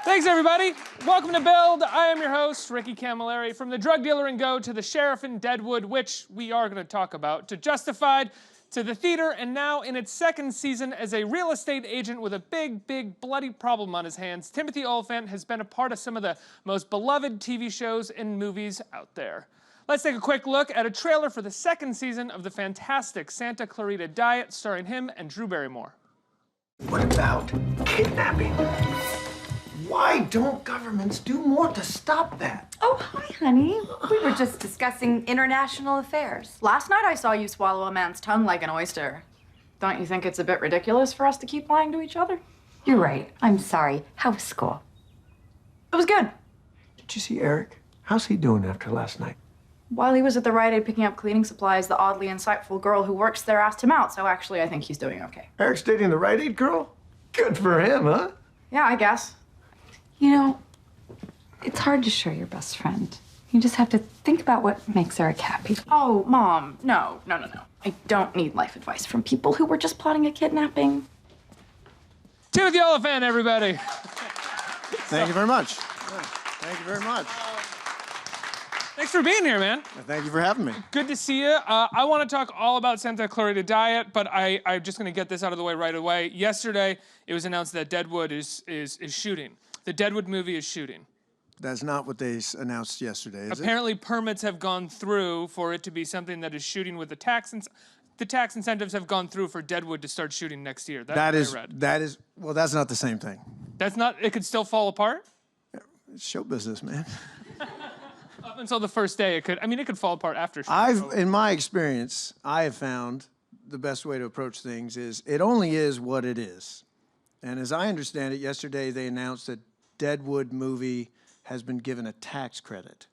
Thanks, everybody. Welcome to Build. I am your host, Ricky Camilleri. From the drug dealer in Go to the sheriff in Deadwood, which we are going to talk about, to Justified, to the theater, and now in its second season as a real estate agent with a big, bloody problem on his hands, Timothy Olyphant has been a part of some of the most beloved TV shows and movies out there. Let's take a quick look at a trailer for the second season of the fantastic Santa Clarita Diet, starring him and Drew Barrymore. What about kidnapping? Why don't governments do more to stop that? Oh, hi, honey. We were just discussing international affairs. Last night I saw you swallow a man's tongue like an oyster. Don't you think it's a bit ridiculous for us to keep lying to each other? You're right. I'm sorry. How was school? It was good. Did you see Eric? How's he doing after last night? While he was at the Rite Aid picking up cleaning supplies, the oddly insightful girl who works there asked him out, so actually I think he's doing okay. Eric's dating the Rite Aid girl? Good for him, huh? Yeah, I guess. You know, it's hard to show your best friend. You just have to think about what makes Eric happy. Oh, Mom, no. I don't need life advice from people who were just plotting a kidnapping. Timothy Olyphant, everybody. Thank you very much. Thank you very much. Thanks for being here, man. Thank you for having me. Good to see you. I want to talk all about Santa Clarita Diet, but I'm just going to get this out of the way right away. Yesterday, it was announced that Deadwood is shooting. The Deadwood movie is shooting. That's not what they announced yesterday, is Apparently, permits have gone through for it to be something that is shooting with the tax incentives have gone through for Deadwood to start shooting next year. That's what I read. Well, that's not the same thing. That's not, it could still fall apart? It's show business, man. Up until the first day, it could fall apart after shooting. In my experience, I have found the best way to approach things is it only is what it is. And as I understand it, yesterday they announced that Deadwood movie has been given a tax credit.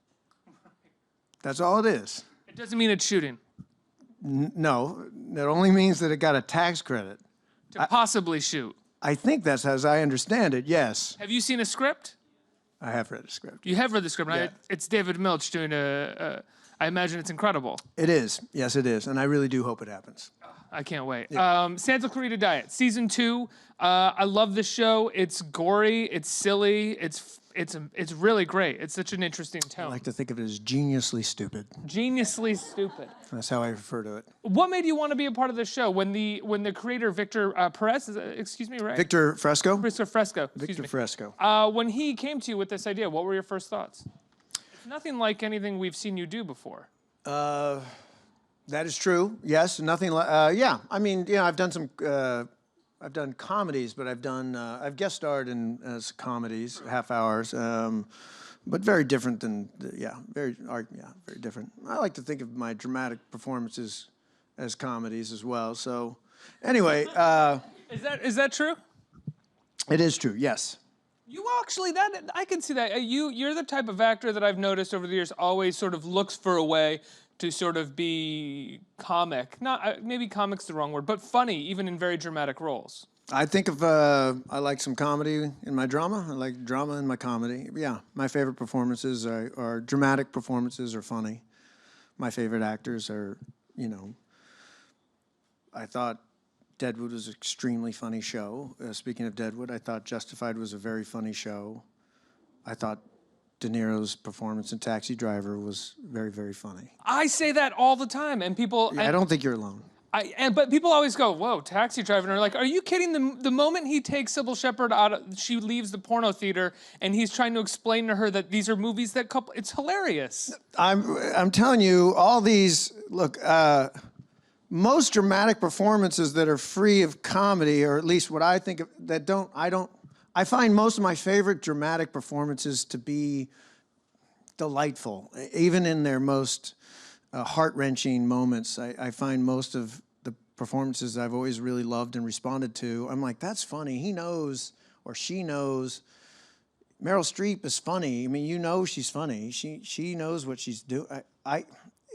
That's all it is. It doesn't mean it's shooting. No, it only means that it got a tax credit. To possibly shoot. I think that's as I understand it, yes. Have you seen a script? I have read a script. You have read the script, right? Yeah. It's David Milch doing I imagine it's incredible. It is. Yes, it is. And I really do hope it happens. I can't wait. Yeah. Santa Clarita Diet, season 2. I love this show. It's gory. It's silly. It's really great. It's such an interesting tone. I like to think of it as geniusly stupid. Geniusly stupid. That's how I refer to it. What made you want to be a part of the show? When the creator Victor Perez, excuse me, right? Victor Fresco? Victor Fresco. Victor Fresco. When he came to you with this idea, what were your first thoughts? It's nothing like anything we've seen you do before. That is true. Yes, nothing like. Yeah, I mean, yeah, I've done some. I've done comedies, but I've guest starred in comedies, half hours, but very different than. Very different. I like to think of my dramatic performances as comedies as well. So, anyway. Is that true? It is true. Yes. You actually, I can see that. You're the type of actor that I've noticed over the years always sort of looks for a way to sort of be comic. Not maybe comic's the wrong word, but funny, even in very dramatic roles. I think I like some comedy in my drama. I like drama in my comedy. Yeah, my favorite performances are dramatic performances are funny. My favorite actors are, I thought Deadwood was an extremely funny show. Speaking of Deadwood, I thought Justified was a very funny show. I thought De Niro's performance in Taxi Driver was very, very funny. I say that all the time, and people. Yeah, I don't think you're alone. But people always go, "Whoa, Taxi Driver!" And they're like, "Are you kidding?" The moment he takes Sybil Shepherd she leaves the porno theater, and he's trying to explain to her that these are movies that couple. It's hilarious. I'm telling you, all these look. Most dramatic performances that are free of comedy, or at least what I think of, I find most of my favorite dramatic performances to be delightful, even in their most heart-wrenching moments. I find most of the performances I've always really loved and responded to, I'm like, that's funny. He knows, or she knows. Meryl Streep is funny. I mean, she's funny. She knows what she's doing.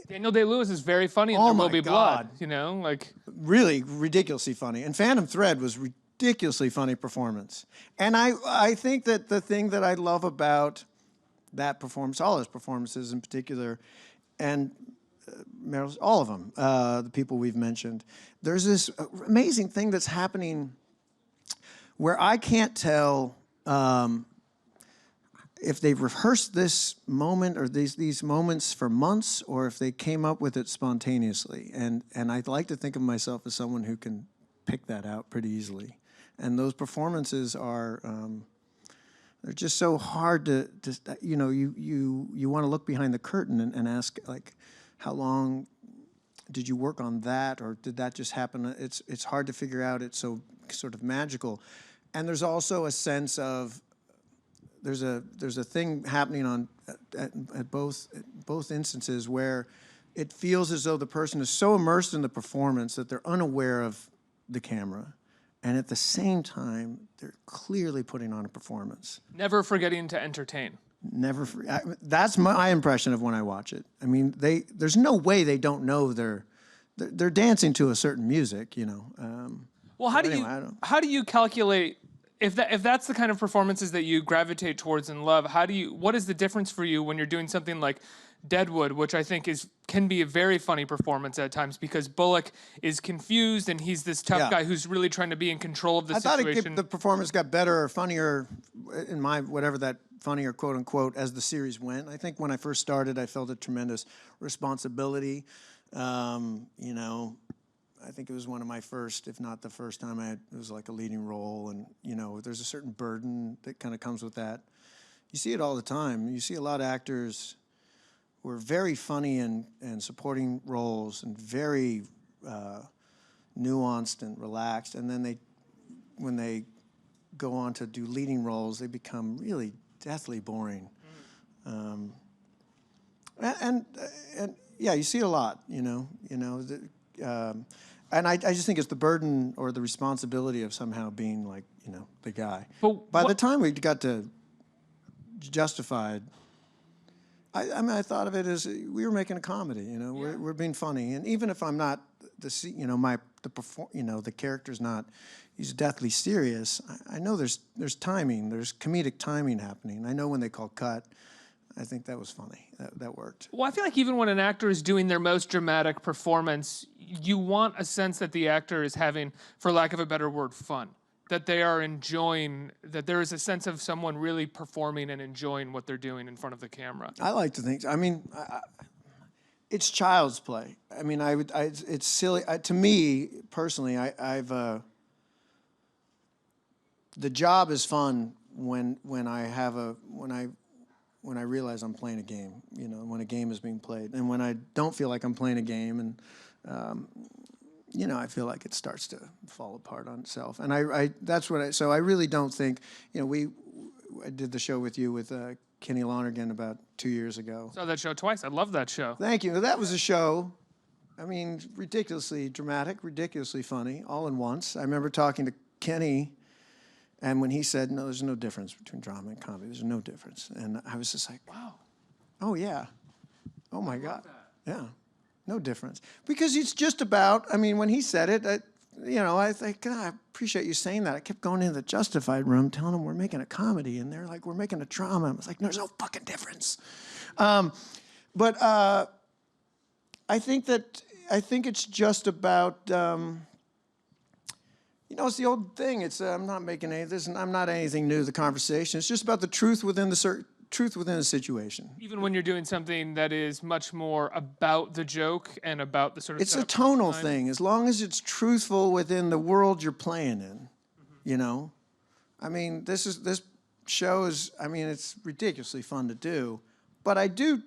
Daniel Day-Lewis is very funny in There Will Be Blood. Really ridiculously funny. And Phantom Thread was ridiculously funny performance. And I think that the thing that I love about that performance, all his performances in particular, and Meryl's, all of them, the people we've mentioned, there's this amazing thing that's happening where I can't tell if they rehearsed this moment or these moments for months, or if they came up with it spontaneously. And I'd like to think of myself as someone who can pick that out pretty easily. And those performances are, they're just so hard to you know, you want to look behind the curtain and ask, like, how long did you work on that, or did that just happen? It's hard to figure out. It's so sort of magical. And there's also a sense of, there's a thing happening at both instances where it feels as though the person is so immersed in the performance that they're unaware of the camera, and at the same time they're clearly putting on a performance. Never forgetting to entertain. That's my impression of when I watch it. I mean, there's no way they don't know they're dancing to a certain music, you know. Well, how do you calculate if that's the kind of performances that you gravitate towards and love? What is the difference for you when you're doing something like Deadwood, which I think can be a very funny performance at times, because Bullock is confused and he's this tough guy who's really trying to be in control of the situation. I thought the performance got better or funnier in my whatever that funnier quote unquote as the series went. I think when I first started, I felt a tremendous responsibility. You know, I think it was one of my first, if not the first time it was like a leading role, and you know, there's a certain burden that kind of comes with that. You see it all the time. You see a lot of actors who are very funny and supporting roles and very nuanced and relaxed, and then when they go on to do leading roles, they become really deathly boring. And yeah, you see it a lot, you know. And I just think it's the burden or the responsibility of somehow being like, you know, the guy. But by the time we got to Justified, I mean, I thought of it as we were making a comedy, you know. Yeah. We're being funny, and even if I'm not the character's not, he's deathly serious. I know there's timing, there's comedic timing happening. I know when they call cut. I think that was funny. That worked. Well, I feel like even when an actor is doing their most dramatic performance, you want a sense that the actor is having, for lack of a better word, fun. That they are enjoying, that there is a sense of someone really performing and enjoying what they're doing in front of the camera. I like to think, I mean, it's child's play. I mean, it's silly. To me, personally, the job is fun when I realize I'm playing a game, you know, when a game is being played. And when I don't feel like I'm playing a game, and, you know, I feel like it starts to fall apart on itself. And so I really don't think, you know, I did the show with you with Kenny Lonergan about 2 years ago. Saw that show twice. I love that show. Thank you. That was a show, I mean, ridiculously dramatic, ridiculously funny, all in once. I remember talking to Kenny, and when he said, no, there's no difference between drama and comedy. There's no difference. And I was just like, wow. Oh, yeah. Oh, my God. Yeah. No difference. Because it's just about, I mean, when he said it, you know, I think, God, I appreciate you saying that. I kept going into the Justified room telling them we're making a comedy. And they're like, we're making a drama. I was like, there's no fucking difference. But I think it's just about, you know, it's the old thing. It's I'm not making any of this, and I'm not anything new to the conversation. It's just about the truth within the situation. Even when you're doing something that is much more about the joke and about the sort of. It's a tonal thing. As long as it's truthful within the world you're playing in, you know. I mean, this show is. I mean, it's ridiculously fun to do, but I do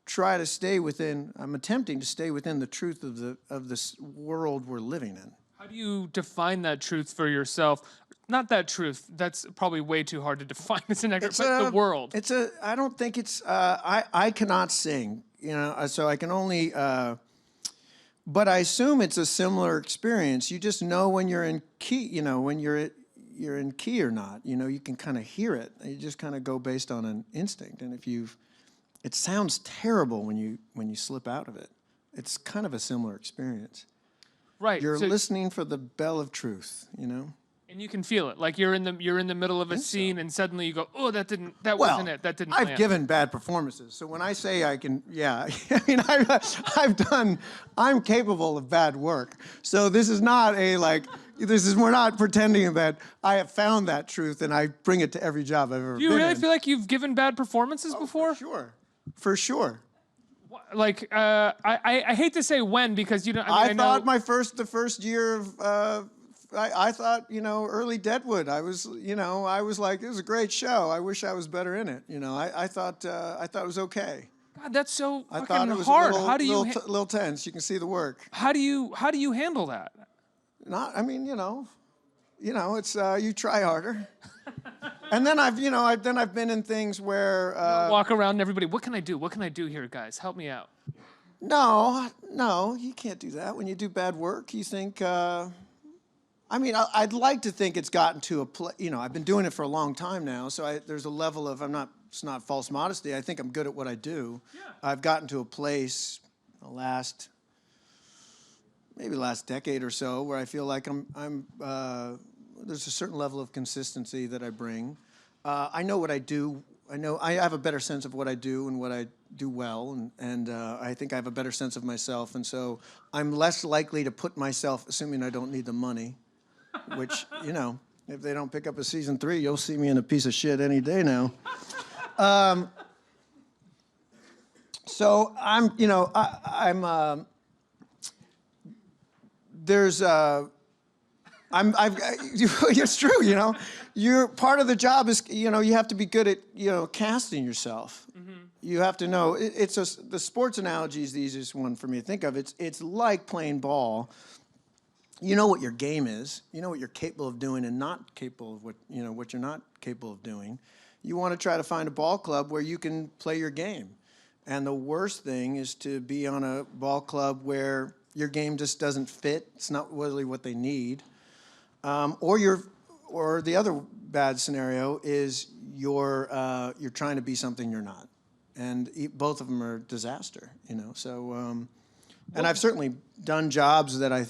try to stay within. I'm attempting to stay within the truth of this world we're living in. How do you define that truth for yourself? Not that truth. That's probably way too hard to define as an actor, but the world. I don't think it's, I cannot sing, you know, so I can only, but I assume it's a similar experience. You just know when you're in key, you know, when you're in key or not, you know, you can kind of hear it. You just kind of go based on an instinct. And it sounds terrible when you slip out of it. It's kind of a similar experience. Right. You're listening for the bell of truth, you know? And you can feel it. Like you're in the middle of a scene and suddenly you go, oh, that wasn't it. That didn't I've land. given bad performances. So when I say I can, yeah, I mean, I'm capable of bad work. So this is not a like we're not pretending that I have found that truth and I bring it to every job I've ever been Do you really in. feel like you've given bad performances before? For sure. Like, I hate to say when because you don't. I thought know, the first year of, I thought, early Deadwood. I was like, it was a great show. I wish I was better in it. I thought it was okay. God, that's so I fucking thought it was hard. a little, How do you little tense. You can see the work. how do you handle that? It's you try harder. And then I've been in things where Walk around and everybody. What can I do? What can I do here, guys? Help me out. no, you can't do that. When you do bad work, you think. I'd like to think it's gotten to a place. I've been doing it for a long time now, so there's a level of It's not false modesty. I think I'm good at what I do. Yeah. I've gotten to a place, maybe the last decade or so, where I feel like there's a certain level of consistency that I bring. I know what I do. I have a better sense of what I do and what I do well, and I think I have a better sense of myself, and so I'm less likely to put myself, assuming I don't need the money, which, if they don't pick up a season 3, you'll see me in a piece of shit any day now. So it's true, You're part of the job is, you have to be good at, casting yourself. Mm-hmm. You have to know, the sports analogy is the easiest one for me to think of. It's like playing ball. You know what your game is. You know what you're capable of doing and not capable of what you're not capable of doing. You want to try to find a ball club where you can play your game. And the worst thing is to be on a ball club where your game just doesn't fit. It's not really what they need. Or the other bad scenario is you're trying to be something you're not. And both of them are disaster, So, and I've certainly done jobs that I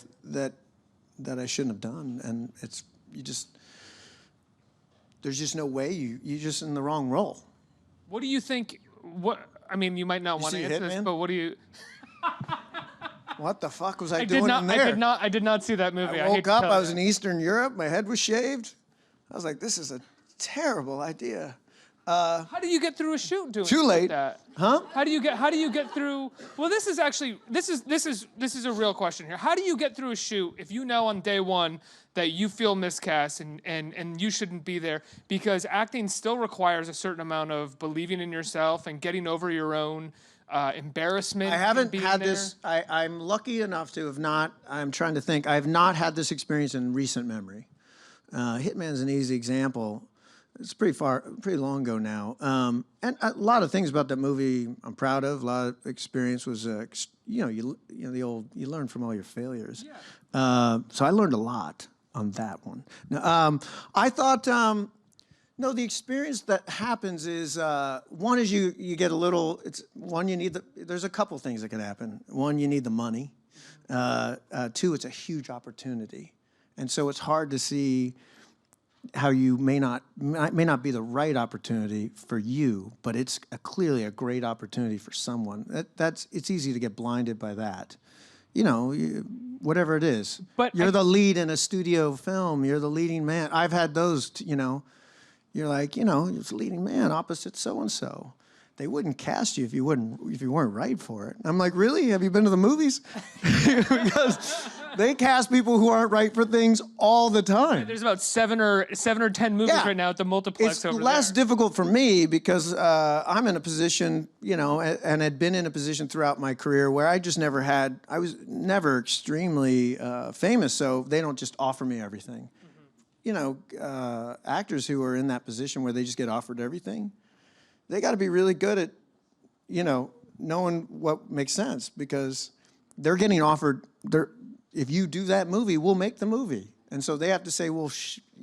shouldn't have done, and there's just no way you're just in the wrong role. What do you think? You might not want to answer this, but what do you? What the fuck was I doing in there? I did not see that movie. I woke up. I was in Eastern Europe. My head was shaved. I was like, this is a terrible idea. How do you get through a shoot doing Too late. Like that? Huh? How do you get through? Well, this is a real question here. How do you get through a shoot if you know on day one that you feel miscast and you shouldn't be there? Because acting still requires a certain amount of believing in yourself and getting over your own embarrassment. I haven't had this. I'm lucky enough to have not. I'm trying to think. I have not had this experience in recent memory. Hitman's an easy example. It's pretty long ago now. And a lot of things about that movie I'm proud of. A lot of experience was, you learn from all your failures. Yeah. So I learned a lot on that one. Now, I thought, the experience that happens is, one is you get a little, there's a couple things that can happen. One, you need the money. Two, it's a huge opportunity. And so it's hard to see how you may not be the right opportunity for you, but it's clearly a great opportunity for someone. It's easy to get blinded by that, whatever it is. But you're the lead in a studio film. You're the leading man. I've had those. You're like, you're the leading man opposite so and so. They wouldn't cast you if you weren't right for it. I'm like, really? Have you been to the movies? Because they cast people who aren't right for things all the time. There's about 7 or 10 movies right now at the multiplex over there. It's less difficult for me because I'm in a position, and had been in a position throughout my career where I was never extremely famous, so they don't just offer me everything. Mm-hmm. Actors who are in that position where they just get offered everything, they got to be really good at, knowing what makes sense because they're getting offered. If you do that movie, we'll make the movie, and so they have to say, well,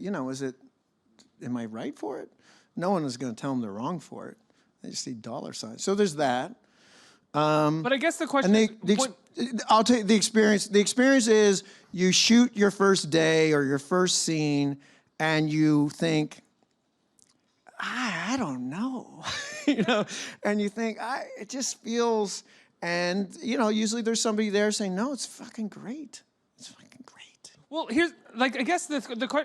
am I right for it? No one is going to tell them they're wrong for it. They just see dollar signs. So there's that. But I guess the question. I'll tell you the experience. The experience is you shoot your first day or your first scene, and you think, I don't know, and you think, it just feels, and, usually there's somebody there saying, no, it's fucking great. It's fucking great. Well, here's I guess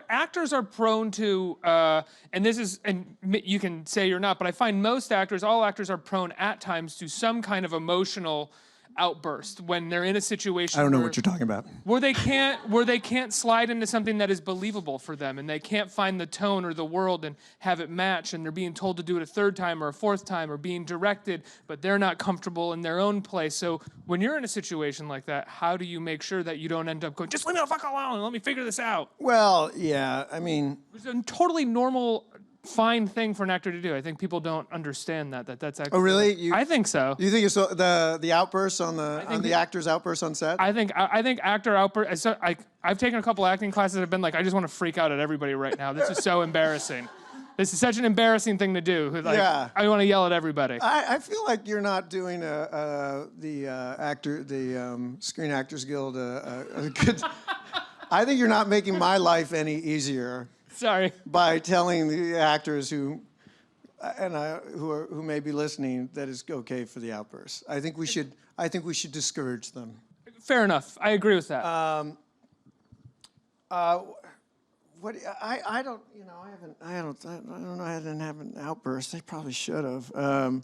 actors are prone to, and this is, and you can say you're not, but I find all actors are prone at times to some kind of emotional outburst when they're in a situation. I don't know what you're talking about. Where they can't slide into something that is believable for them, and they can't find the tone or the world and have it match, and they're being told to do it a third time or a fourth time or being directed, but they're not comfortable in their own place. So when you're in a situation like that, how do you make sure that you don't end up going, just leave me the fuck alone and let me figure this out? Well, yeah, I mean, It's a totally normal, fine thing for an actor to do. I think people don't understand that's actually. oh really? I think so. You think it's the outbursts on the actors' outbursts on set? I think actor outburst. So I've taken a couple acting classes that have been like, I just want to freak out at everybody right now. This is so embarrassing. This is such an embarrassing thing to do. Like, Yeah. I want to yell at everybody. I feel like you're not doing the Screen Actors Guild a good. I think you're not making my life any easier Sorry. by telling the actors who may be listening that it's okay for the outbursts. I think we should discourage them. Fair enough. I agree with that. What I don't know. I didn't have an outburst. I probably should have.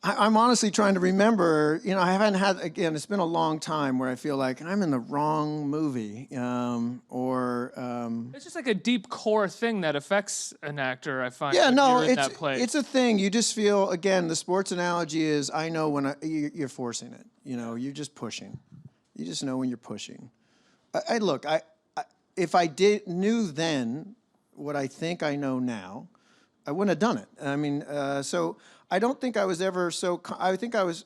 I'm honestly trying to remember. I haven't had. Again, it's been a long time where I feel like I'm in the wrong movie, It's just like a deep core thing that affects an actor. I find. Yeah, when no, you're in that place. it's a thing. You just feel, again, the sports analogy is, I know when you're forcing it. You're just pushing. You just know when you're pushing. If I knew then what I think I know now, I wouldn't have done it. I mean, so I don't think I was ever so. I think I was.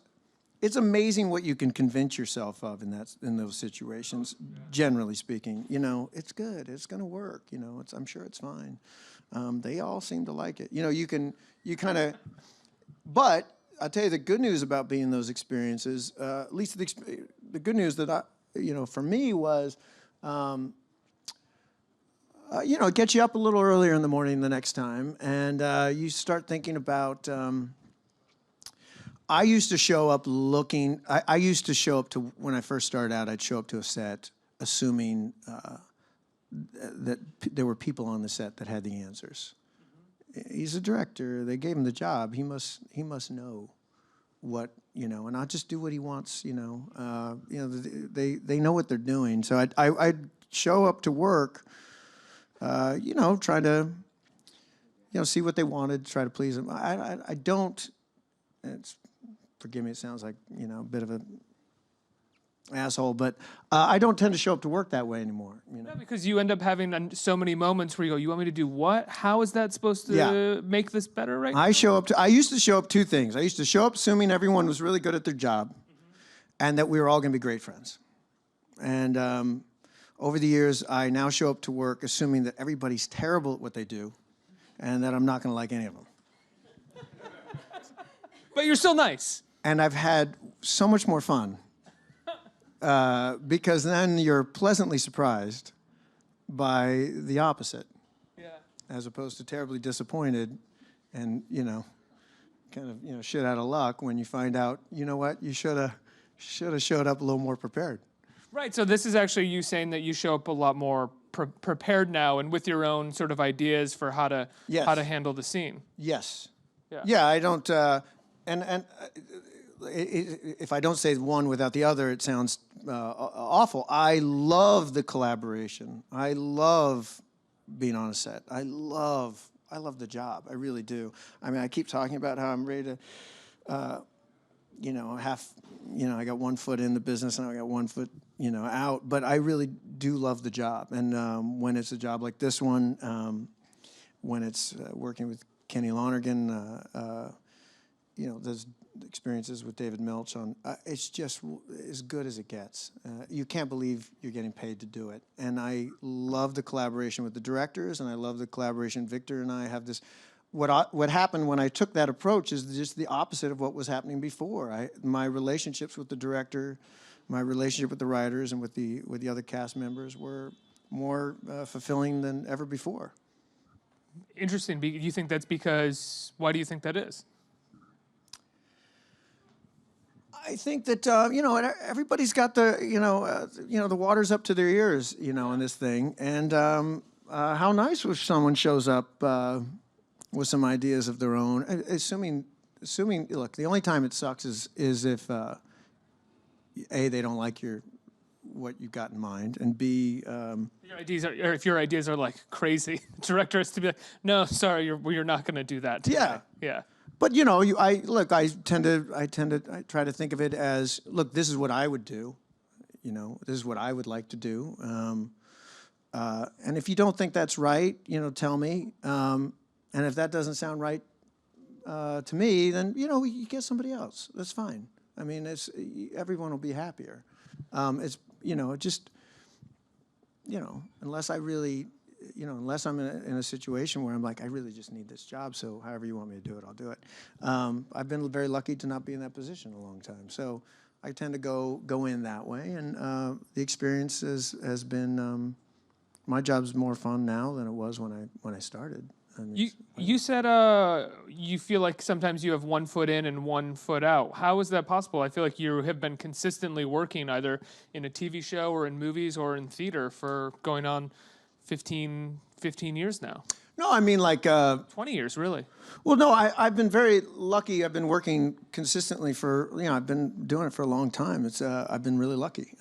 It's amazing what you can convince yourself of in those situations. Generally speaking, it's good. It's going to work. I'm sure it's fine. They all seem to like it. You kind of. But I'll tell you the good news about being in those experiences. At least the good news that for me was. It gets you up a little earlier in the morning the next time, and you start thinking about. I used to show up looking. I used to show up to when I first started out. I'd show up to a set assuming that there were people on the set that had the answers. He's a director. They gave him the job. He must know what and I'll just do what he wants. They know what they're doing. So I'd show up to work. Try to, see what they wanted, try to please them. I don't, forgive me, it sounds like, a bit of an asshole, but I don't tend to show up to work that way anymore. Yeah, because you end up having so many moments where you go, you want me to do what? How is that supposed to make this better right now? I used to show up two things. I used to show up assuming everyone was really good at their job and that we were all going to be great friends. And, over the years, I now show up to work assuming that everybody's terrible at what they do and that I'm not going to like any of them. But you're still nice. And I've had so much more fun because then you're pleasantly surprised by the opposite. Yeah. As opposed to terribly disappointed and, kind of, shit out of luck when you find out, you know what, you should have showed up a little more prepared. Right, so this is actually you saying that you show up a lot more prepared now and with your own sort of ideas for how to handle the scene. Yes. Yeah. Yeah, I don't. If I don't say one without the other, it sounds awful. I love the collaboration. I love being on a set. I love the job. I really do. I mean, I keep talking about how I'm ready to. I got 1 foot in the business and I got 1 foot, out. But I really do love the job. And when it's a job like this one, when it's working with Kenny Lonergan, those experiences with David Milch on, it's just as good as it gets. You can't believe you're getting paid to do it. And I love the collaboration with the directors, and I love the collaboration. Victor and I have this. What happened when I took that approach is just the opposite of what was happening before. My relationships with the director, my relationship with the writers, and with the other cast members were more fulfilling than ever before. Interesting. Do you think that's because? Why do you think that is? I think that everybody's got the the water's up to their ears, in this thing, and how nice if someone shows up with some ideas of their own. Assuming, look, the only time it sucks is if A, they don't like what you got in mind, and B, if your ideas are like crazy, the director has to be like, no, sorry, you're not going to do that today. Yeah. But I try to think of it as, look, this is what I would do, this is what I would like to do, and if you don't think that's right, tell me, and if that doesn't sound right to me, then you get somebody else. That's fine. I mean, everyone will be happier. Unless I really. Unless I'm in a situation where I'm like, I really just need this job, so however you want me to do it, I'll do it. I've been very lucky to not be in that position a long time, so I tend to go in that way, and the experience has been. My job's more fun now than it was when I started. You said you feel like sometimes you have 1 foot in and 1 foot out. How is that possible? I feel like you have been consistently working either in a TV show or in movies or in theater for going on 15 years now. No, I mean 20 years, really. Well, no, I've been very lucky. I've been working consistently for, I've been doing it for a long time. I've been really lucky.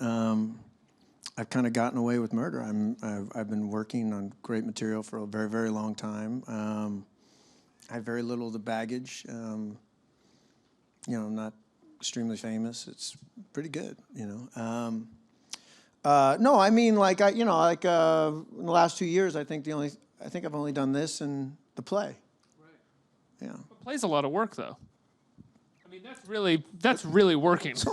I've kind of gotten away with murder. I've been working on great material for a very, very long time. I have very little of the baggage. I'm not extremely famous. It's pretty good, No, I mean, in the last 2 years, I think I've only done this and the play. Right. Yeah. The play's a lot of work, though. I mean, that's really working. It's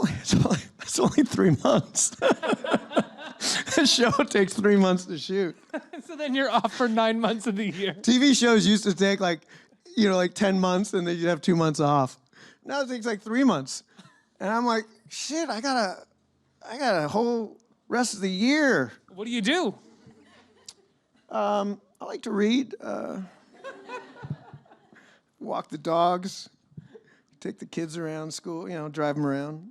only 3 months. The show takes 3 months to shoot. So then you're off for 9 months of the year. TV shows used to take 10 months, and then you'd have 2 months off. Now it takes 3 months, and I'm like, shit, I got a whole rest of the year. What do you do? I like to read, walk the dogs, take the kids around school, drive them around.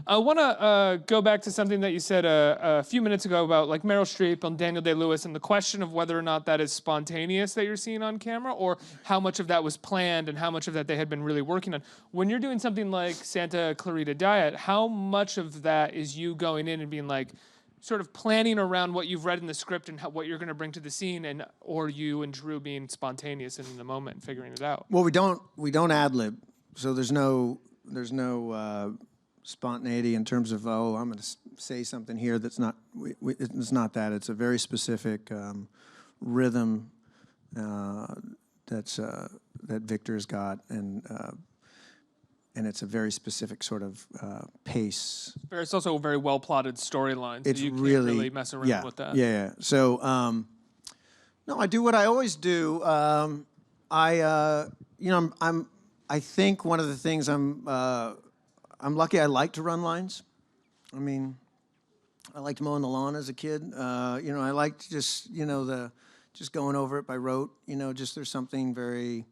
I want to go back to something that you said a few minutes ago about Meryl Streep and Daniel Day-Lewis and the question of whether or not that is spontaneous that you're seeing on camera or how much of that was planned and how much of that they had been really working on. When you're doing something like Santa Clarita Diet, how much of that is you going in and being sort of planning around what you've read in the script and what you're going to bring to the scene, or you and Drew being spontaneous and in the moment and figuring it out? Well, we don't ad-lib, so there's no spontaneity in terms of, I'm going to say something here that's not. It's not that. It's a very specific rhythm that Victor's got, and it's a very specific sort of pace. It's also a very well plotted storyline. So It's you can't really mess around with that. Yeah. So no, I do what I always do. I think one of the things I'm lucky. I like to run lines. I mean, I liked mowing the lawn as a kid. I liked just just going over it by rote. Just there's something very.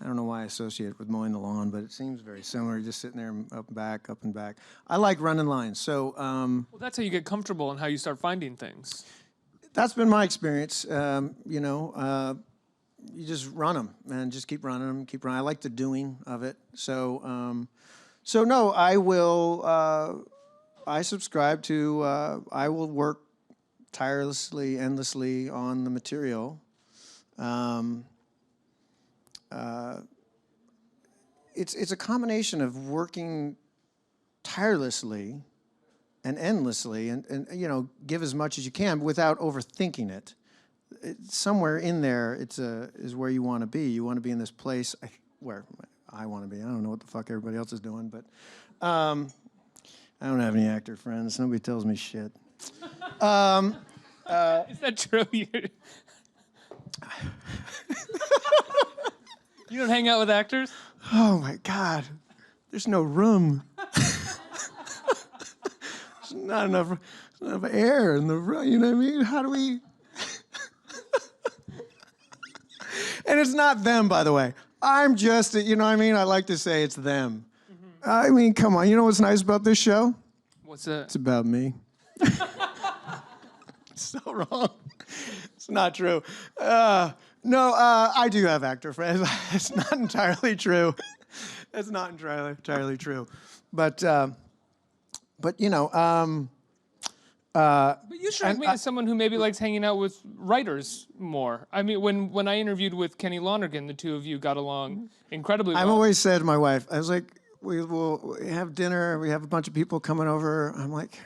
I don't know why I associate it with mowing the lawn, but it seems very similar. Just sitting there up and back. I like running lines. So. Well, that's how you get comfortable and how you start finding things. That's been my experience. You just run them and just keep running them. I like the doing of it. So. So no, I will. I subscribe to. I will work tirelessly, endlessly on the material. It's a combination of working tirelessly and endlessly, and give as much as you can without overthinking it. Somewhere in there, is where you want to be. You want to be in this place where. I want to be. I don't know what the fuck everybody else is doing, but I don't have any actor friends. Nobody tells me shit. Is that true? You don't hang out with actors? Oh my God, there's no room. There's not enough air in the room. You know what I mean? How do we? And it's not them, by the way. I'm just, I like to say it's them. I mean, come on. You know what's nice about this show? What's that? It's about me. So wrong. It's not true. No, I do have actor friends. It's not entirely true. It's not entirely true. But you know. But you strike me as someone who maybe likes hanging out with writers more. I mean, when I interviewed with Kenny Lonergan, the two of you got along incredibly well. I've always said to my wife, I was like, we have dinner, we have a bunch of people coming over. I'm like,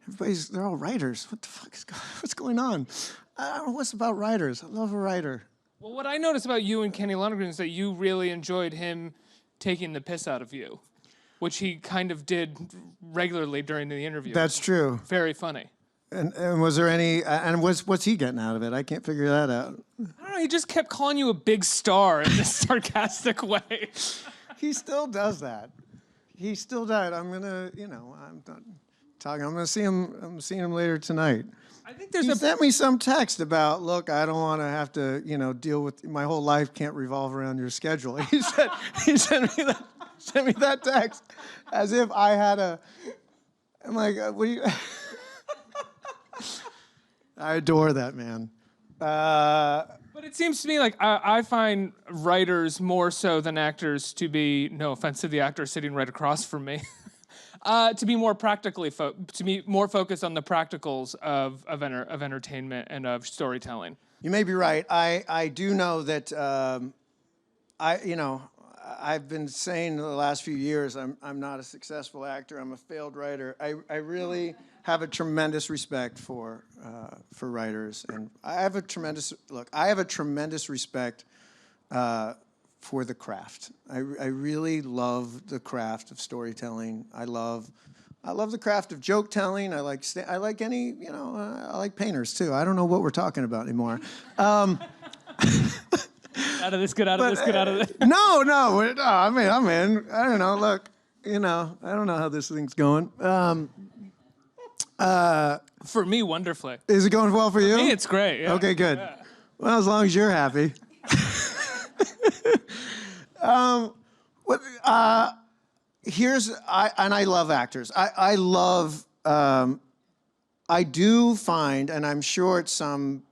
they're all writers. What the fuck what's going on? I don't know what's about writers. I love a writer. Well, what I noticed about you and Kenny Lonergan is that you really enjoyed him taking the piss out of you, which he kind of did regularly during the interview. That's true. Very funny. And was there any, and what's he getting out of it? I can't figure that out. I don't know, he just kept calling you a big star in this sarcastic way. He still does that. He still does. I'm not talking. I'm gonna see him. I'm seeing him later tonight. I think there's He sent me some text about, look, I don't want to have to, deal with my whole life can't revolve around your schedule. He sent me that text as if I had a. I'm like, what do you? I adore that man. But it seems to me like I find writers more so than actors to be, no offense to the actor sitting right across from me, to be more to be more focused on the practicals of entertainment and of storytelling. You may be right. I do know that I've been saying the last few years I'm not a successful actor. I'm a failed writer. I really have a tremendous respect for writers, and I have a tremendous respect for the craft. I really love the craft of storytelling. I love the craft of joke telling. I like painters too. I don't know what we're talking about anymore. Out of this, get out of this, get out of this. No, I'm in. I don't know. Look, I don't know how this thing's going. For me, wonderfully. Is it going well for you? For me, it's great. Yeah. Okay, good. Yeah. Well, as long as you're happy. I love actors. I do find, and I'm sure it's some,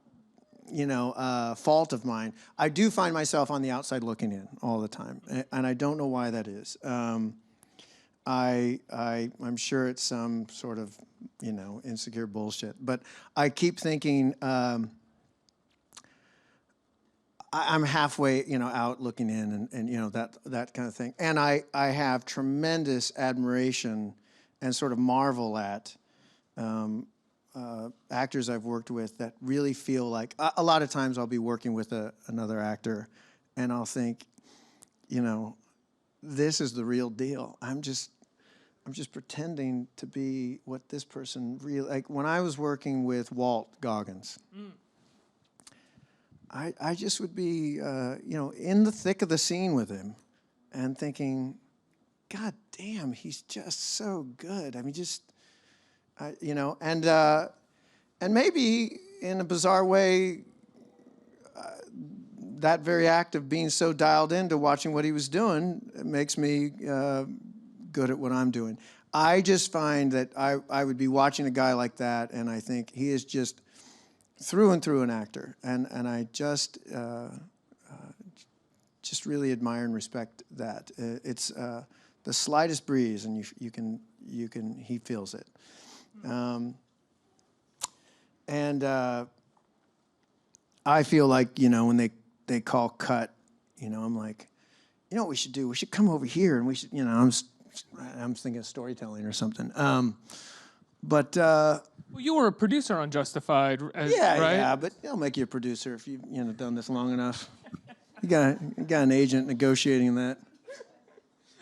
fault of mine. I do find myself on the outside looking in all the time, and I don't know why that is. I'm sure it's some sort of, insecure bullshit. But I keep thinking I'm halfway, out looking in, and that kind of thing. And I have tremendous admiration and sort of marvel at actors I've worked with that really feel like a lot of times I'll be working with another actor, and I'll think, this is the real deal. I'm just pretending to be what this person really, like when I was working with Walt Goggins, I just would be, in the thick of the scene with him and thinking, God damn, he's just so good. I mean, and maybe in a bizarre way, that very act of being so dialed into watching what he was doing makes me good at what I'm doing. I just find that I would be watching a guy like that, and I think he is just through and through an actor, and I just really admire and respect that. It's the slightest breeze, and he feels it. I feel like, when they call cut, I'm like, what we should do? We should come over here, and we should, I'm thinking of storytelling or something. Well, you were a producer on Justified, right? Yeah, but they'll make you a producer if you've done this long enough. You got an agent negotiating that.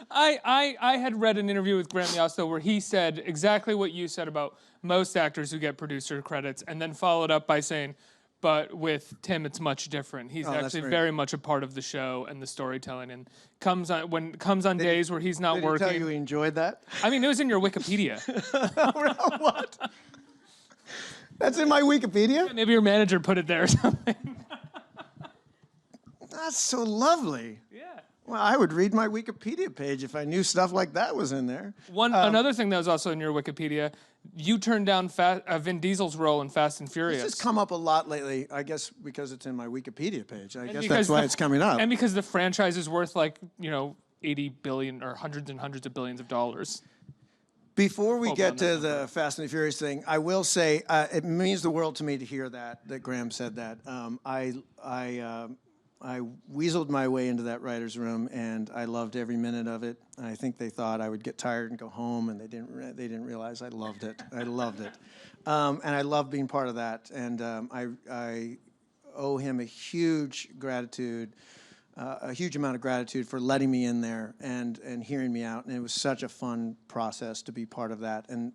I had read an interview with Grant Miasto where he said exactly what you said about most actors who get producer credits, and then followed up by saying, but with Tim, it's much different. He's actually very much a part of the show and the storytelling, and comes on days where he's not working. Did he tell you he enjoyed that? I mean, it was in your Wikipedia. What? That's in my Wikipedia? Maybe your manager put it there or something. That's so lovely. Yeah. Well, I would read my Wikipedia page if I knew stuff like that was in there. Another thing that was also in your Wikipedia, you turned down Vin Diesel's role in Fast and Furious. It's just come up a lot lately, I guess because it's in my Wikipedia page. I guess because that's why it's coming up. And because the franchise is worth like, 80 billion or hundreds and hundreds of billions of dollars. Before we Hold get on, to that the number. Fast and the Furious thing, I will say it means the world to me to hear that Graham said that. I weaseled my way into that writer's room, and I loved every minute of it. I think they thought I would get tired and go home, and they didn't realize I loved it. I loved it, and I love being part of that. And I owe him a huge gratitude. A huge amount of gratitude for letting me in there and hearing me out. And it was such a fun process to be part of that. And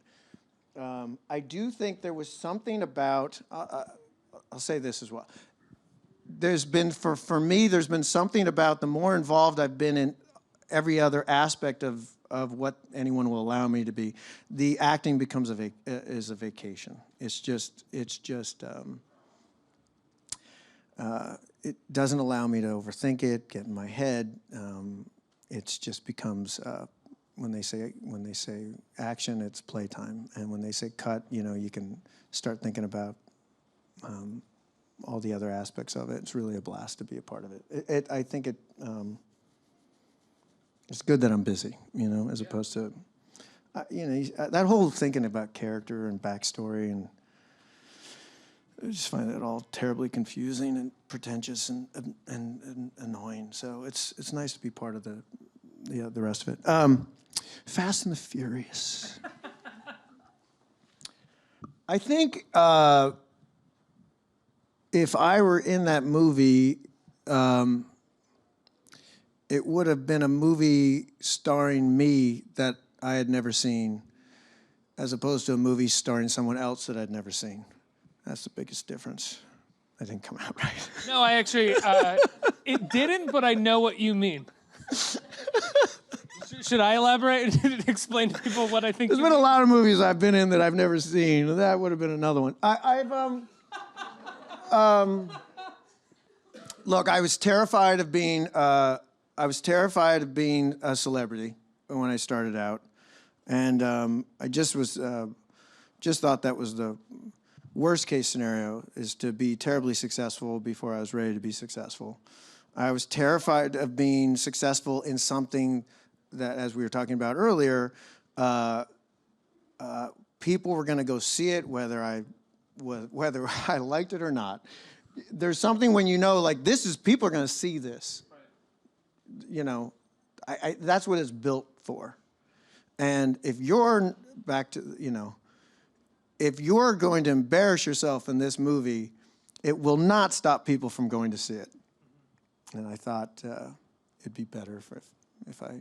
I do think there was something about, I'll say this as well. There's been, for me, there's been something about the more involved I've been in every other aspect of what anyone will allow me to be, the acting becomes is a vacation. It's just it doesn't allow me to overthink it, get in my head. It just becomes when they say action, it's playtime, and when they say cut, you can start thinking about all the other aspects of it. It's really a blast to be a part of it. I think it's good that I'm busy, as opposed to that whole thinking about character and backstory and. I just find it all terribly confusing and pretentious and annoying. So it's nice to be part of the rest of it. Fast and the Furious. I think if I were in that movie, it would have been a movie starring me that I had never seen, as opposed to a movie starring someone else that I'd never seen. That's the biggest difference. I didn't come out right. No, I actually, it didn't, but I know what you mean. Should I elaborate and explain to people what I think? There's been a lot of movies I've been in that I've never seen. That would have been another one. Look, I was terrified of being a celebrity when I started out, and I just thought that was the worst case scenario, is to be terribly successful before I was ready to be successful. I was terrified of being successful in something that, as we were talking about earlier, people were going to go see it whether I liked it or not. There's something when people are going to see this. That's what it's built for. And if you're if you're going to embarrass yourself in this movie, it will not stop people from going to see it. And I thought it'd be better if I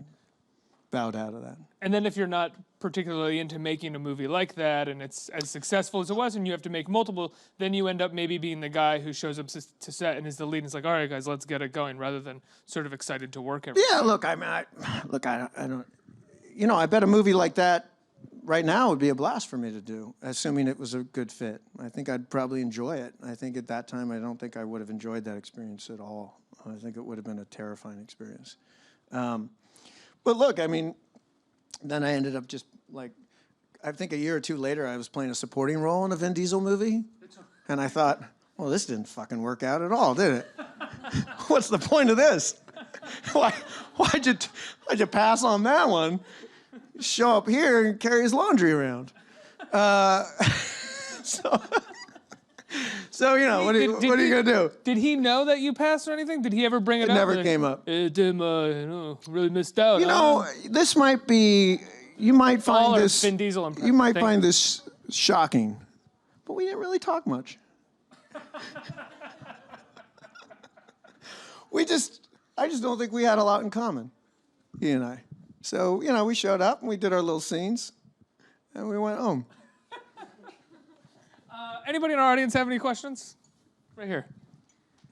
bowed out of that. And then if you're not particularly into making a movie like that and it's as successful as it was and you have to make multiple, then you end up maybe being the guy who shows up to set and is the lead and is like, all right, guys, let's get it going, rather than sort of excited to work every Yeah, look, I don't, I bet a movie like that right now would be a blast for me to do, assuming it was a good fit. I think I'd probably enjoy it. I think at that time, I don't think I would have enjoyed that experience at all. I think it would have been a terrifying experience. But look, then I ended up just I think a year or two later, I was playing a supporting role in a Vin Diesel movie. And I thought, well, this didn't fucking work out at all, did it? What's the point of this? Why'd you pass on that one? Show up here and carry his laundry around. So what are you gonna do? Did he know that you passed or anything? Did he ever bring it up? It never came up. Tim, really missed out. This might be. You might find this. Vin Diesel you might find this shocking, but we didn't really talk much. I just don't think we had a lot in common, he and I. So, we showed up and we did our little scenes and we went home. Anybody in our audience have any questions? Right here.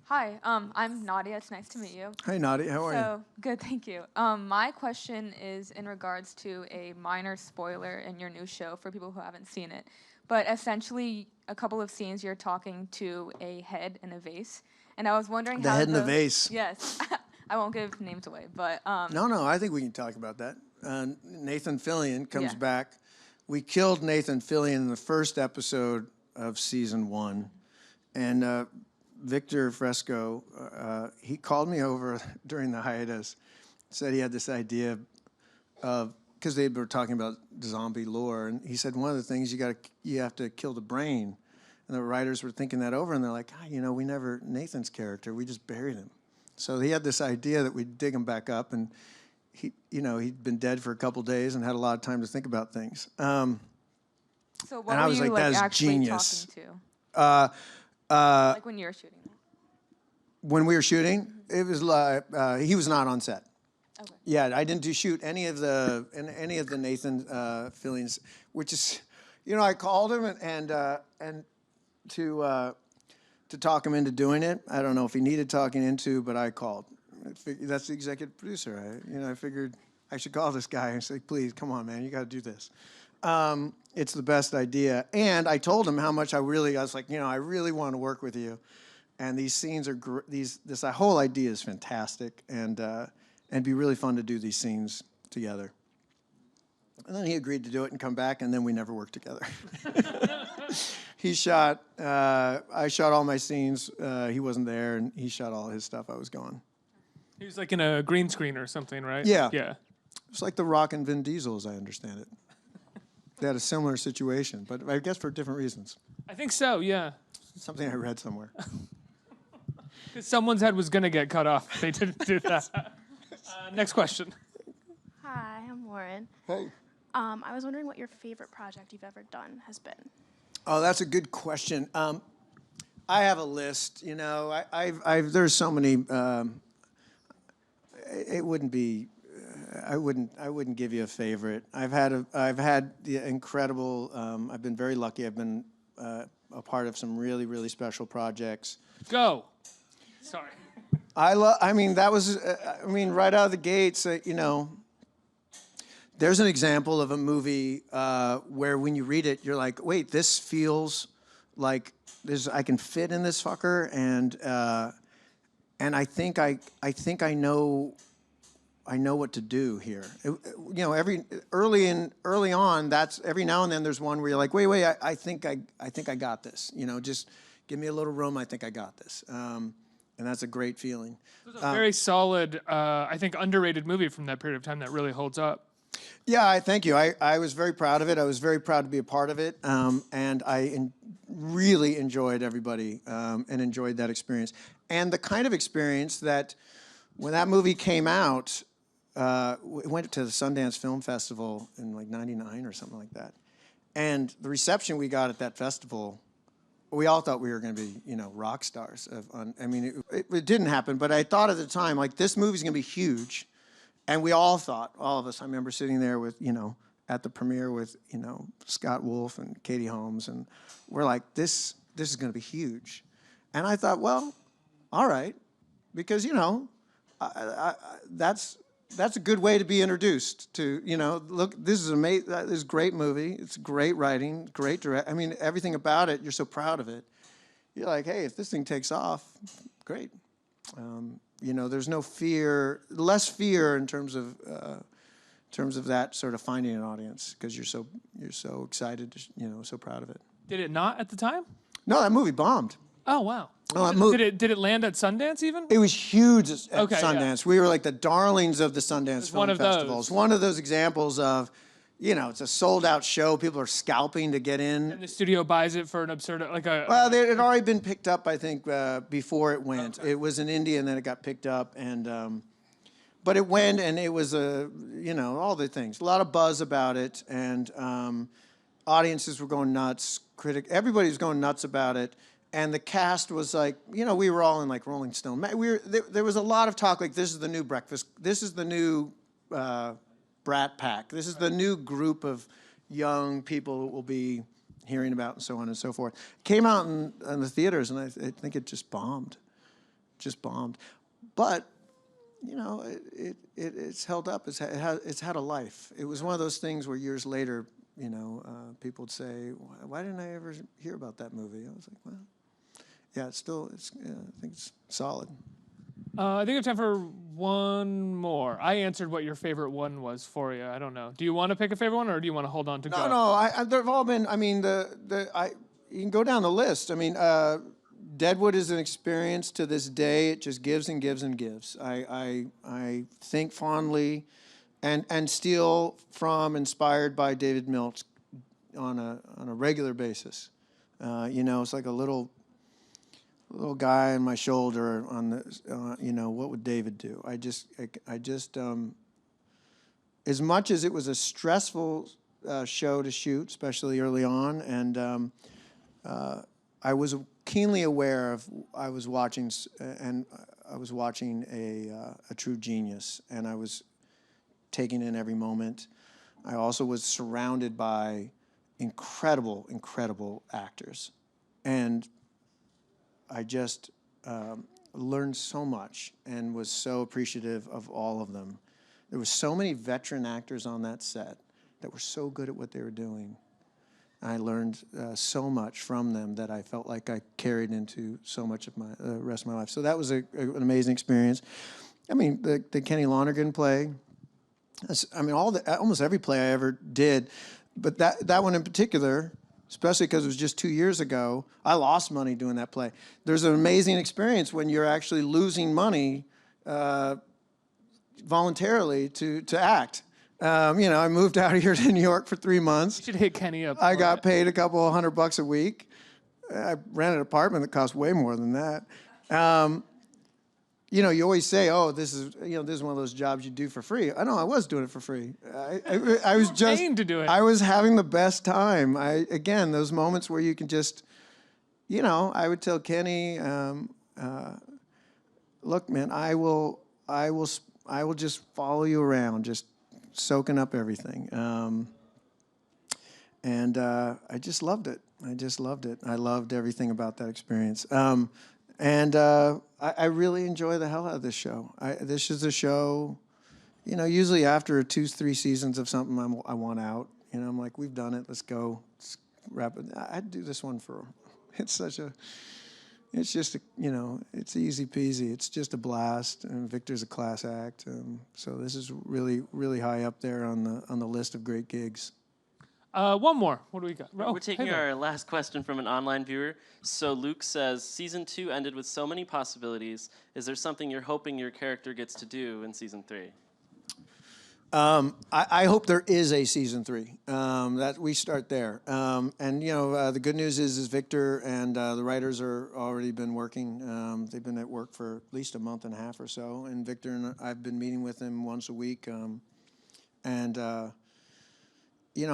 Hi, I'm Nadia. It's nice to meet you. Hi, Nadia. How are you? Good, thank you. My question is in regards to a minor spoiler in your new show for people who haven't seen it. But essentially, a couple of scenes you're talking to a head in a vase. And I was wondering The how head in the vase. Yes. I won't give names away, but No, I think we can talk about that. Nathan Fillion comes Yeah. back. We killed Nathan Fillion in the first episode of season 1. And Victor Fresco, he called me over during the hiatus, said he had this idea of, because they were talking about zombie lore, and he said one of the things you have to kill the brain. And the writers were thinking that over, and they're like, we never, Nathan's character, we just buried him. So he had this idea that we'd dig him back up, and he'd been dead for a couple days and had a lot of time to think about things. so what and I were was you like, that is actually genius. talking to? Like when you were shooting it? When we were shooting, it was like he was not on set. Okay. Yeah, I didn't shoot any of the Nathan Fillion's, which is, I called him and to talk him into doing it. I don't know if he needed talking into, but I called. That's the executive producer. I figured I should call this guy and say, please, come on, man, you got to do this. It's the best idea. And I told him how much I was like, I really want to work with you. And these scenes are this whole idea is fantastic, and it'd be really fun to do these scenes together. And then he agreed to do it and come back, and then we never worked together. I shot all my scenes. He wasn't there, and he shot all his stuff. I was gone. He was like in a green screen or something, right? Yeah. Yeah. It's like The Rock and Vin Diesel, as I understand it. They had a similar situation, but I guess for different reasons. I think so, yeah. Something I read somewhere. Because someone's head was going to get cut off. They didn't do that. Next question. Hi, I'm Lauren. Hey. I was wondering what your favorite project you've ever done has been. Oh, that's a good question. I have a list. There's so many. It wouldn't be. I wouldn't give you a favorite. I've had the incredible. I've been very lucky. I've been a part of some really, really special projects. Go. Sorry. That was. Right out of the gates. There's an example of a movie where when you read it, you're like, wait, this feels like I can fit in this fucker, and I think I know what to do here. Early on, that's every now and then there's one where you're like, wait, I think I got this. Just give me a little room. I think I got this. And that's a great feeling. It was a very solid, I think, underrated movie from that period of time that really holds up. Yeah, thank you. I was very proud of it. I was very proud to be a part of it. And I really enjoyed everybody and enjoyed that experience. And the kind of experience that when that movie came out, we went to the Sundance Film Festival in like 99 or something like that. And the reception we got at that festival, we all thought we were going to be, rock stars. It didn't happen, but I thought at the time, like, this movie's going to be huge. And we all thought, all of us, I remember sitting there with, at the premiere with, Scott Wolf and Katie Holmes, and we're like, this is going to be huge. And I thought, well, all right, because, that's a good way to be introduced to, look, this is amazing, this is a great movie, it's great writing, great direct, everything about it, you're so proud of it. You're like, hey, if this thing takes off, great. There's no fear, less fear in terms of that sort of finding an audience, because you're so excited, so proud of it. Did it not at the time? No, that movie bombed. Oh, wow. Did it land at Sundance even? It was huge at Sundance. Yeah. We were like the darlings of the Sundance Film Festivals. One of those examples of, it's a sold-out show. People are scalping to get in. And the studio buys it for an absurd, Well, it had already been picked up, I think, before it went. Okay. It was in India, and then it got picked up, and but it went, and it was all the things. A lot of buzz about it, and audiences were going nuts. Everybody was going nuts about it. And the cast was like, we were all in like Rolling Stone. There was a lot of talk like, this is the new Breakfast. This is the new Brat Pack. This is the new group of young people that we'll be hearing about, and so on and so forth. Came out in the theaters, and I think it just bombed. But, it's held up. It's had a life. It was one of those things where years later, people would say, why didn't I ever hear about that movie? I was like, well. Yeah, I think it's solid. I think we have time for one more. I answered what your favorite one was for you. I don't know. Do you want to pick a favorite one, or do you want to hold on to go? No. They've all been. I mean, you can go down the list. I mean, Deadwood is an experience to this day. It just gives and gives and gives. I think fondly, and steal from, inspired by David Milch on a regular basis. It's like a little guy on my shoulder on the, what would David do? I just, as much as it was a stressful show to shoot, especially early on, and I was keenly aware of, I was watching a true genius, and I was taking in every moment. I also was surrounded by incredible, incredible actors, and I just learned so much and was so appreciative of all of them. There were so many veteran actors on that set that were so good at what they were doing. I learned so much from them that I felt like I carried into so much of my rest of my life. So that was an amazing experience. I mean, the Kenny Lonergan play. I mean, almost every play I ever did, but that one in particular, especially because it was just 2 years ago, I lost money doing that play. There's an amazing experience when you're actually losing money voluntarily to act. I moved out here to New York for 3 months. You should hit Kenny up. I got paid a couple $100 a week. I rented an apartment that cost way more than that. You always say, "Oh, this is one of those jobs you do for free." I know I was doing it for free. I was just paying to do it. I was having the best time. Again, those moments where you can just, I would tell Kenny, "Look, man, I will just follow you around, just soaking up everything." And I just loved it. I loved everything about that experience. I really enjoy the hell out of this show. This is a show, usually after 2-3 seasons of something, I want out. I'm like, we've done it. Let's go. Let's wrap it. I'd do this one it's just it's easy peasy. It's just a blast. And Victor's a class act. So this is really, really high up there on the list of great gigs. One more. What do we got? We're taking our last question from an online viewer. So Luke says, season 2 ended with so many possibilities. Is there something you're hoping your character gets to do in season 3? I hope there is a season 3. That we start there. The good news is Victor and the writers are already been working. They've been at work for at least a month and a half or so. And Victor and I've been meeting with him once a week.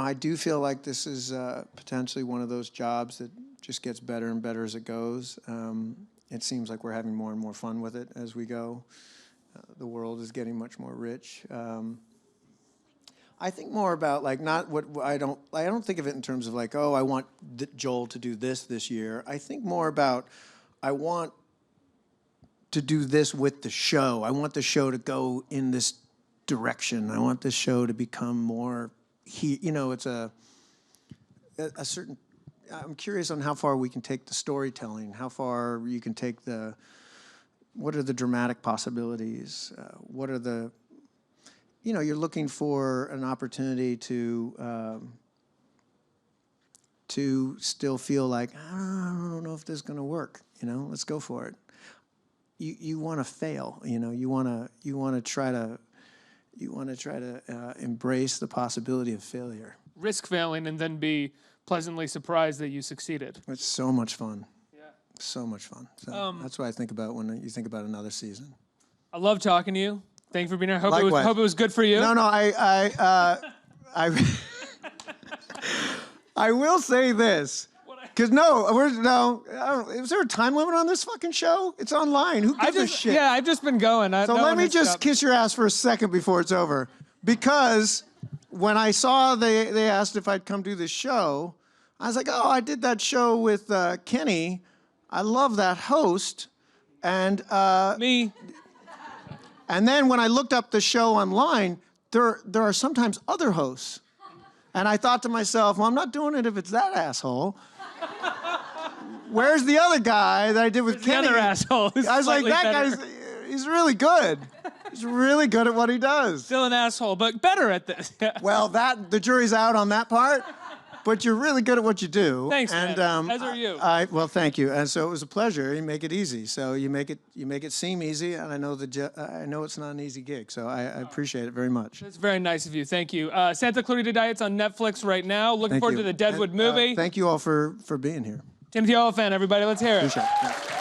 I do feel like this is potentially one of those jobs that just gets better and better as it goes. It seems like we're having more and more fun with it as we go. The world is getting much more rich. I think more about not what I don't think of it in terms of I want Joel to do this year. I think more about I want to do this with the show. I want the show to go in this direction. I want the show to become more. It's a certain. I'm curious on how far we can take the storytelling. How far you can take what are the dramatic possibilities? What are the. You're looking for an opportunity to still feel like I don't know if this is going to work. Let's go for it. You want to fail. You want to try to embrace the possibility of failure. Risk failing and then be pleasantly surprised that you succeeded. It's so much fun. Yeah. So much fun. So that's what I think about when you think about another season. I love talking to you. Thank you for being here. Hope it was good for you. No, I I will say this. Because is there a time limit on this fucking show? It's online. Who gives a shit? Yeah, I've just been going. So let me just kiss your ass for a second before it's over. Because when I saw they asked if I'd come do this show, I was like, oh, I did that show with Kenny. I love that host. And me. And then when I looked up the show online, there are sometimes other hosts. And I thought to myself, well, I'm not doing it if it's that asshole. Where's the other guy that I did with Kenny? The other asshole. I was like, that better. guy's, He's really good. He's really good at what he does. Still an asshole, but better at this. Well, the jury's out on that part, but you're really good at what you do. Thanks, and, man. As are you. Well, thank you. And so it was a pleasure. You make it easy. So you make it seem easy, and I know it's not an easy gig. So I appreciate it very much. That's very nice of you. Thank you. Santa Clarita Diet's on Netflix right now. Looking Thank forward you. to the Deadwood movie. Thank you all for being here. Timothy Olyphant, everybody. Let's hear it. Appreciate it.